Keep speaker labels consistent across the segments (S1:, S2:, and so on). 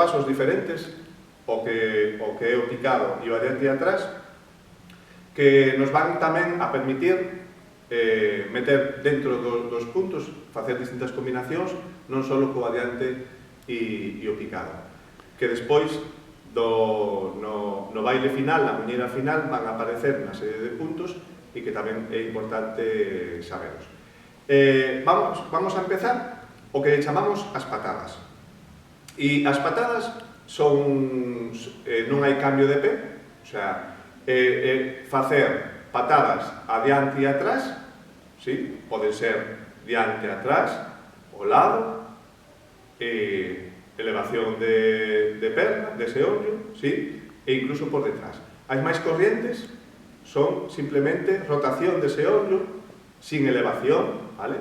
S1: pasos diferentes, o que é o picado e o adiante e atrás, que nos van tamén a permitir meter dentro dos puntos, facer distintas combinacións, non só co adiante e o picado. Que despois, no baile final, na muñeira final, van a aparecer unha serie de puntos e que tamén é importante saberos. Vamos a empezar o que chamamos as patadas. E as patadas son, non hai cambio de pé, o sea, facer patadas adiante e atrás, ¿sí? Pode ser diante e atrás, ao lado, elevación de perna, dese ollo, ¿sí? E incluso por detrás. As máis corrientes son simplemente rotación dese ollo, sin elevación, ¿vale?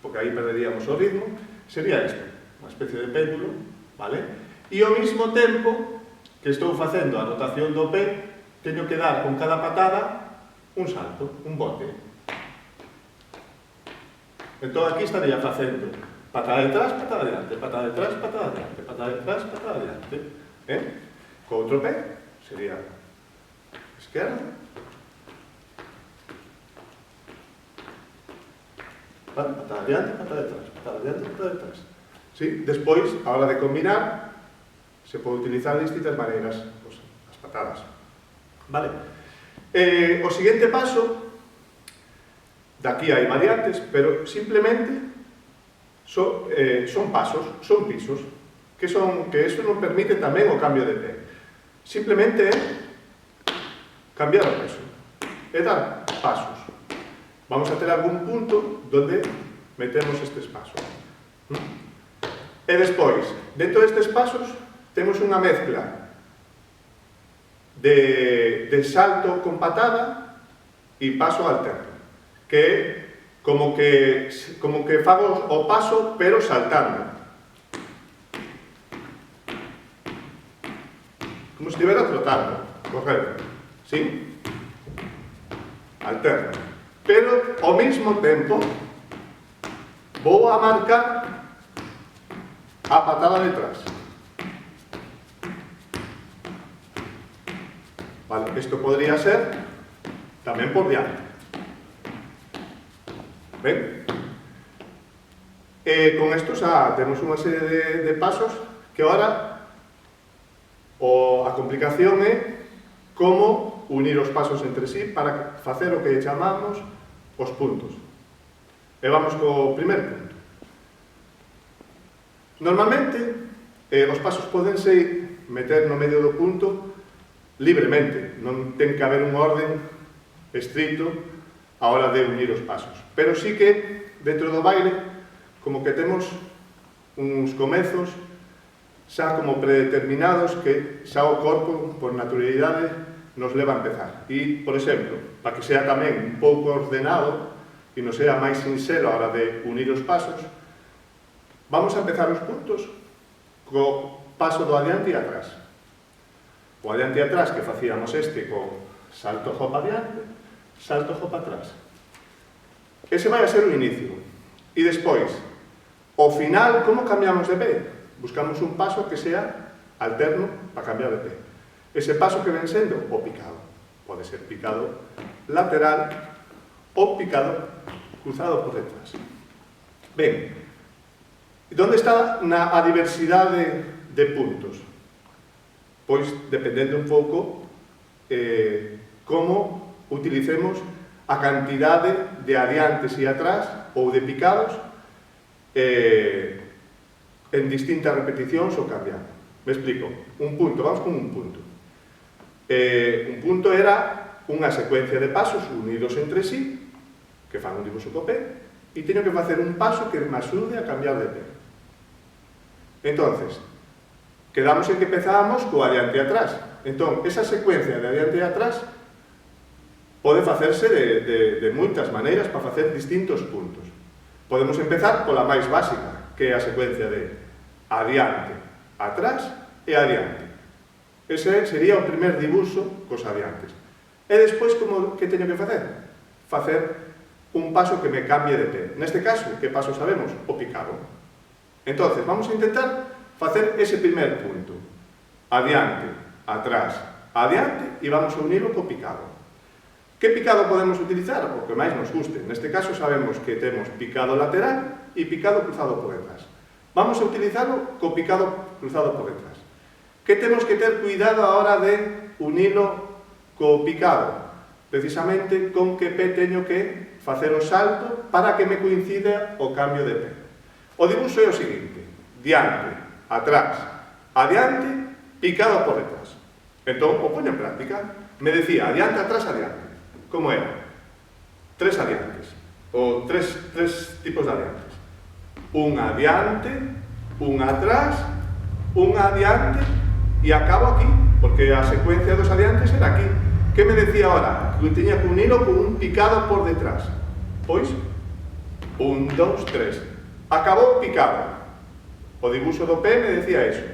S1: Porque aí perderíamos o ritmo. Sería isto, unha especie de péndulo, ¿vale? E ao mesmo tempo que estou facendo a rotación do pé, teño que dar con cada patada un salto, un bote. Entón aquí estaría facendo patada de atrás, patada adiante, patada de atrás, patada adiante, patada de atrás, patada adiante. Co outro pé sería esquerda, patada adiante, patada de atrás, patada adiante, patada de atrás. ¿Sí? Despois, a hora de combinar, se pode utilizar de distintas maneiras as patadas. Vale? O seguinte paso, daqui hai variantes, pero simplemente son pasos, son pisos, que eso non permite tamén o cambio de pé. Simplemente é cambiar o peso, é dar pasos. Vamos a ter algún punto donde metemos estes pasos. E despois, dentro destes pasos, temos unha mezcla de salto con patada e paso alterno, que é como que fago o paso pero saltando, como se estivera trotando, correcto, ¿sí? Alterno, pero ao mesmo tempo vou a marcar a patada detrás. Vale, isto podría ser tamén por diante. Ben? Con isto xa temos unha serie de pasos que agora a complicación é como unir os pasos entre sí para facer o que chamamos os puntos. E vamos co primer punto. Normalmente, os pasos podense meter no medio do punto libremente, non ten que haber un orden estrito a hora de unir os pasos. Pero sí que, dentro do baile, como que temos uns comezos xa como predeterminados que xa o corpo, por naturalidade, nos leva a empezar. E, por exemplo, para que sea tamén un pouco ordenado e non sea máis sinxelo a hora de unir os pasos, vamos a empezar os puntos co paso do adiante e atrás. O adiante e atrás que facíamos co salto hop adiante, salto hop atrás. Ese vai a ser o inicio. E despois, ao final, como cambiamos de pé? Buscamos un paso que sea alterno para cambiar de pé. Ese paso que ven sendo o picado. Pode ser picado lateral ou picado cruzado por detrás. Ben, onde está a diversidade de puntos? Pois dependendo un pouco como utilicemos a cantidade de adiantes e atrás ou de picados en distintas repeticións ou cambiando. Me explico. Un punto, vamos con un punto. Un punto era unha secuencia de pasos unidos entre sí, que fan un dibuixo co pé, e teño que facer un paso que me axude a cambiar de pé. Entonces, quedamos en que empezábamos co adiante e atrás. Entón, esa secuencia de adiante e atrás pode facerse de moitas maneiras para facer distintos puntos. Podemos empezar pola máis básica, que é a secuencia de adiante, atrás e adiante. Ese sería o primer dibuixo cos adiantes. E despois, que teño que facer? Facer un paso que me cambie de pé. Neste caso, que paso sabemos? O picado. Entonces, vamos a intentar facer ese primer punto. adiante, atrás, adiante, e vamos a unilo co picado. Que picado podemos utilizar? O que máis nos guste. Neste caso sabemos que temos picado lateral e picado cruzado por detrás. Vamos a utilizarlo co picado cruzado por detrás. Que temos que ter cuidado a hora de unilo co picado? Precisamente con que pé teño que facer o salto para que me coincida o cambio de pé. O dibuixo é o seguinte: diante, atrás, adiante, picado por detrás. Entón, o poño en práctica. Me decía adiante, atrás, adiante. Como era? 3 adiantes, ou tres tipos de adiantes. Un adiante, un atrás, un adiante, e acabo aquí, porque a secuencia dos adiantes era aquí. Que me decía ahora? Que tiña que unilo con un picado por detrás. Pois, 1, 2, 3. Acabou o picado. O dibuixo do pé me decía eso.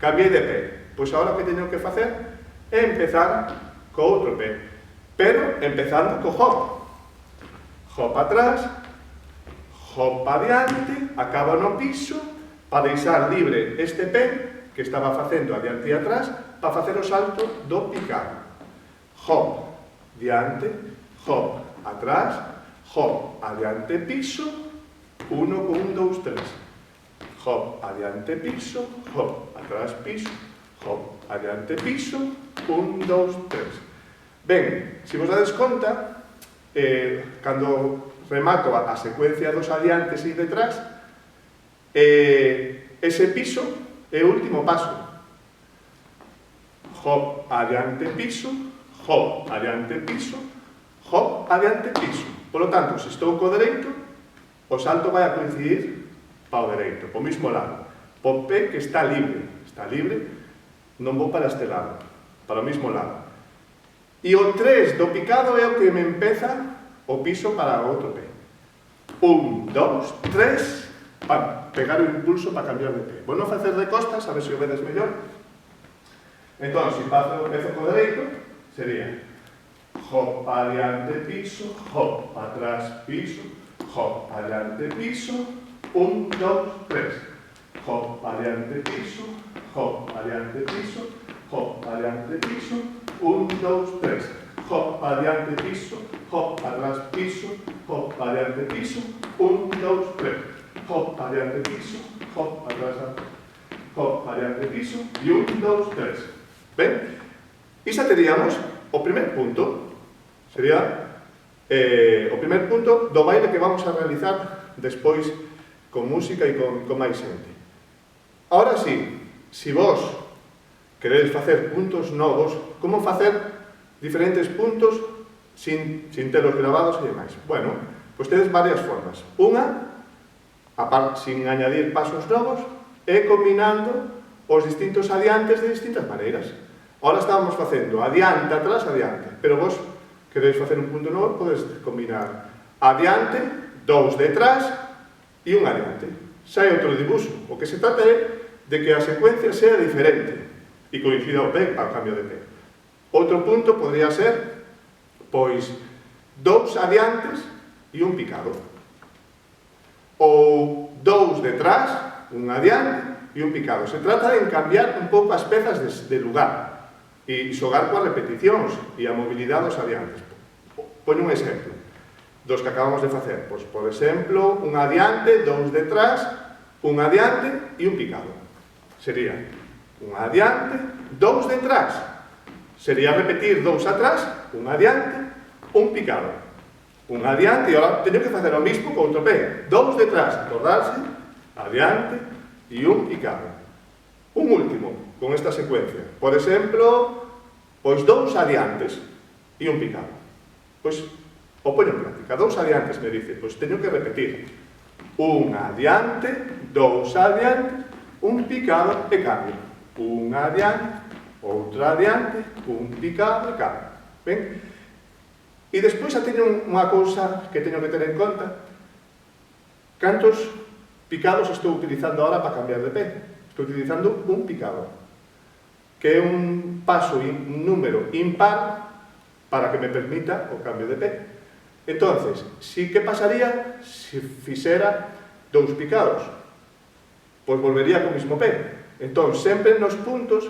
S1: Cambiei de pé. Pois agora o que teño que facer é empezar co outro pé. Pero empezando co hop. Hop atrás, hop adiante, acaba no piso, para deixar libre este pé que estaba facendo adiante e atrás, para facer o salto do picado. Hop, diante, hop, atrás, hop, adiante, piso, 1 con 1, 2, 3. Hop, adiante, piso, hop, atrás, piso, hop, adiante, piso, 1, 2, 3. Ben, se vos dades conta, cando remato a secuencia dos adiantes e detrás, ese piso é o último paso. Hop, adiante, piso, hop, adiante, piso, hop, adiante, piso. Por lo tanto, se estou co dereito, o salto vai a coincidir para o dereito, po mismo lado. Po pé que está libre, non vou para este lado, para o mismo lado. E o 3 do picado é o que me empeza o piso para o outro pé. 1, 2, 3, para pegar o impulso para cambiar de pé. Vou non facer de costas, a ver se o vedes mellor. Entón, se empezo co dereito, sería hop, adiante, piso, hop, atrás, piso, hop, adiante, piso, 1, 2, 3. Hop, adiante, piso, hop, adiante, piso, hop, adiante, piso, 1, 2, 3. Hop, adiante, piso, hop, atrás, piso, hop, adiante, piso, 1, 2, 3. Hop, adiante, piso, hop, atrás, hop, adiante, piso, e 1, 2, 3. Ben? E xa teríamos o primer punto, sería o primer punto do baile que vamos a realizar despois con música e con máis xente. Ahora sí, se vos queredes facer puntos novos, como facer diferentes puntos sin telos grabados e demais? Bueno, pois tedes varias formas. Unha, sin añadir pasos novos, é combinando os distintos adiantes de distintas maneiras. Ahora estábamos facendo adiante, atrás, adiante, pero vos queredes facer un punto novo, podes combinar adiante, 2 detrás e un adiante. Xa é outro dibuixo. O que se trata é de que a secuencia sea diferente e coincida o pé para o cambio de pé. Outro punto podría ser, pois, 2 adiantes e un picado. Ou 2 detrás, un adiante e un picado. Se trata de cambiar un pouco as pezas de lugar e xogar coas repeticións e a mobilidade dos adiantes. Poño un exemplo dos que acabamos de facer. Pois, por exemplo, un adiante, 2 detrás, un adiante e un picado. Sería un adiante, 2 detrás. Sería repetir 2 atrás, un adiante, un picado. Un adiante, e agora teño que facer o mismo con outro pé. 2 detrás, acordarse, adiante e un picado. Un último, con esta secuencia. Por exemplo, pois 2 adiantes e un picado. Pois, o poño en práctica. 2 adiantes, me dice, pois teño que repetir. Un adiante, 2 adiantes, un picado e cambio. Un adiante, outro adiante, un picado e cambio. Ben? E despois xa teño unha cousa que teño que ter en conta. Cantos picados estou utilizando ahora para cambiar de pé? Estou utilizando un picado, que é un paso, un número impar para que me permita o cambio de pé. Entonces, que pasaría se fixera 2 picados? Pois volvería co mismo pé. Entón, sempre nos puntos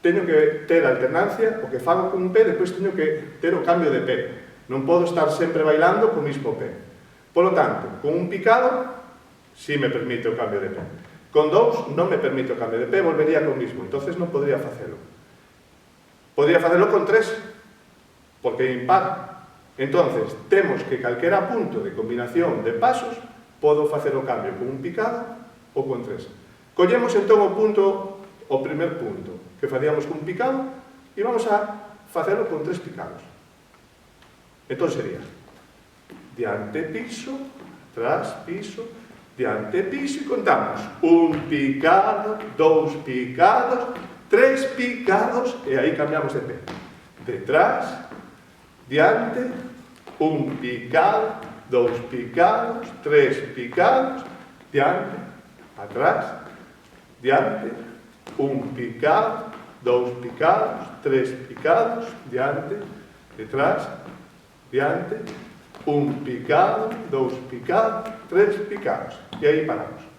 S1: teño que ter alternancia, o que fago con un pé, depois teño que ter o cambio de pé. Non podo estar sempre bailando co mismo pé. Polo tanto, con un picado, sí me permite o cambio de pé. Con dous, non me permite o cambio de pé, volvería co mismo, entonces non podría facelo. Podría facelo con tres, porque é impar. Entonces, temos que calquera punto de combinación de pasos podo facer o cambio con un picado ou con tres. Collemos entón o primer punto que faríamos con un picado e vamos a facelo con tres picados. Entón sería diante, piso, atrás, piso, diante, piso e contamos un picado, dous picados, tres picados e aí cambiamos de pé. Detrás, diante, un picado, dous picados, tres picados, diante, atrás, diante, un picado, dous picados, tres picados, diante, detrás, diante, un picado, dous picados, tres picados. E aí paramos.